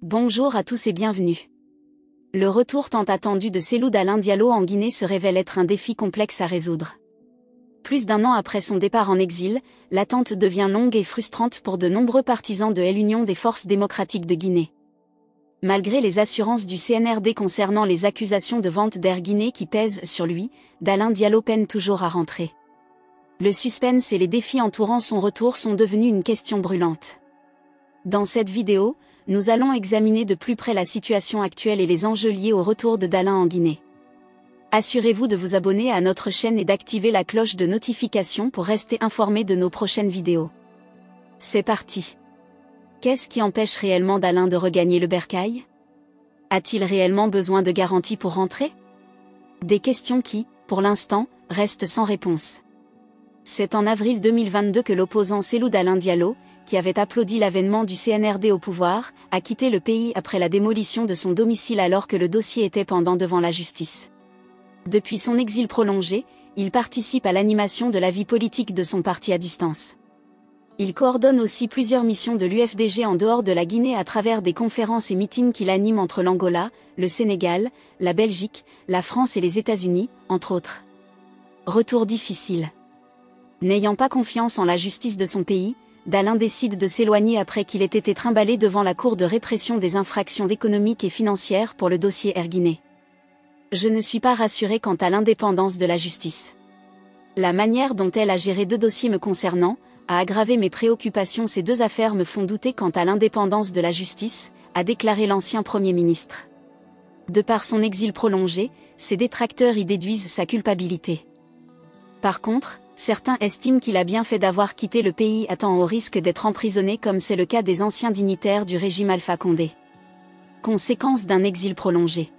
Bonjour à tous et bienvenue. Le retour tant attendu de Cellou Dalein Diallo en Guinée se révèle être un défi complexe à résoudre. Plus d'un an après son départ en exil, l'attente devient longue et frustrante pour de nombreux partisans de l'Union des forces démocratiques de Guinée. Malgré les assurances du CNRD concernant les accusations de vente d'Air Guinée qui pèsent sur lui, Dalein Diallo peine toujours à rentrer. Le suspense et les défis entourant son retour sont devenus une question brûlante. Dans cette vidéo, nous allons examiner de plus près la situation actuelle et les enjeux liés au retour de Dalein en Guinée. Assurez-vous de vous abonner à notre chaîne et d'activer la cloche de notification pour rester informé de nos prochaines vidéos. C'est parti. Qu'est-ce qui empêche réellement Dalein de regagner le bercail? A-t-il réellement besoin de garanties pour rentrer? Des questions qui, pour l'instant, restent sans réponse. C'est en avril 2022 que l'opposant Cellou Dalein Diallo, qui avait applaudi l'avènement du CNRD au pouvoir, a quitté le pays après la démolition de son domicile alors que le dossier était pendant devant la justice. Depuis son exil prolongé, il participe à l'animation de la vie politique de son parti à distance. Il coordonne aussi plusieurs missions de l'UFDG en dehors de la Guinée à travers des conférences et meetings qu'il anime entre l'Angola, le Sénégal, la Belgique, la France et les États-Unis, entre autres. Retour difficile. N'ayant pas confiance en la justice de son pays, Dalein décide de s'éloigner après qu'il ait été trimballé devant la Cour de répression des infractions économiques et financières pour le dossier Air Guinée. Je ne suis pas rassuré quant à l'indépendance de la justice. La manière dont elle a géré deux dossiers me concernant a aggravé mes préoccupations. Ces deux affaires me font douter quant à l'indépendance de la justice, a déclaré l'ancien Premier ministre. De par son exil prolongé, ses détracteurs y déduisent sa culpabilité. Par contre, certains estiment qu'il a bien fait d'avoir quitté le pays à temps au risque d'être emprisonné comme c'est le cas des anciens dignitaires du régime Alpha Condé. Conséquence d'un exil prolongé.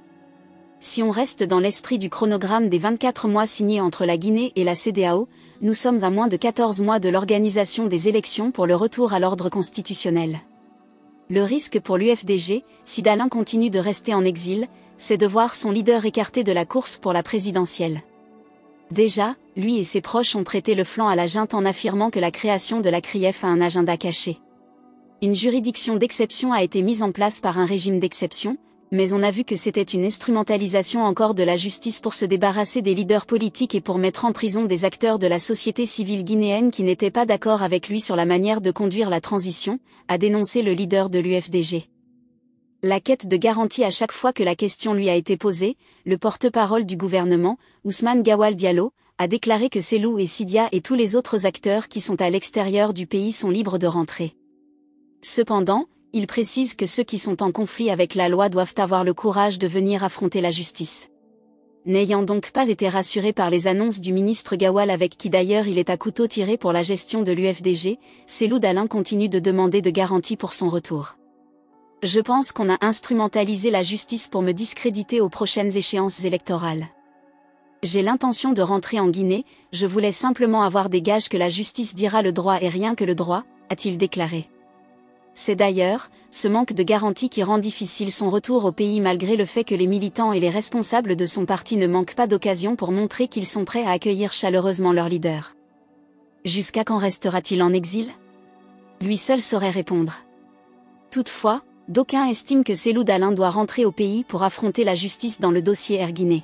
Si on reste dans l'esprit du chronogramme des 24 mois signés entre la Guinée et la CEDEAO, nous sommes à moins de 14 mois de l'organisation des élections pour le retour à l'ordre constitutionnel. Le risque pour l'UFDG, si Dalein continue de rester en exil, c'est de voir son leader écarté de la course pour la présidentielle. Déjà, lui et ses proches ont prêté le flanc à la junte en affirmant que la création de la CRIEF a un agenda caché. Une juridiction d'exception a été mise en place par un régime d'exception, mais on a vu que c'était une instrumentalisation encore de la justice pour se débarrasser des leaders politiques et pour mettre en prison des acteurs de la société civile guinéenne qui n'étaient pas d'accord avec lui sur la manière de conduire la transition, a dénoncé le leader de l'UFDG. La quête de garantie à chaque fois que la question lui a été posée, le porte-parole du gouvernement, Ousmane Gawal Diallo, a déclaré que Cellou et Sidia et tous les autres acteurs qui sont à l'extérieur du pays sont libres de rentrer. Cependant, il précise que ceux qui sont en conflit avec la loi doivent avoir le courage de venir affronter la justice. N'ayant donc pas été rassuré par les annonces du ministre Gawal avec qui d'ailleurs il est à couteau tiré pour la gestion de l'UFDG, Cellou Dalein continue de demander de garanties pour son retour. Je pense qu'on a instrumentalisé la justice pour me discréditer aux prochaines échéances électorales. J'ai l'intention de rentrer en Guinée, je voulais simplement avoir des gages que la justice dira le droit et rien que le droit, a-t-il déclaré. C'est d'ailleurs ce manque de garantie qui rend difficile son retour au pays malgré le fait que les militants et les responsables de son parti ne manquent pas d'occasion pour montrer qu'ils sont prêts à accueillir chaleureusement leur leader. Jusqu'à quand restera-t-il en exil? Lui seul saurait répondre. Toutefois, d'aucuns estiment que Cellou Dalein doit rentrer au pays pour affronter la justice dans le dossier Air Guinée.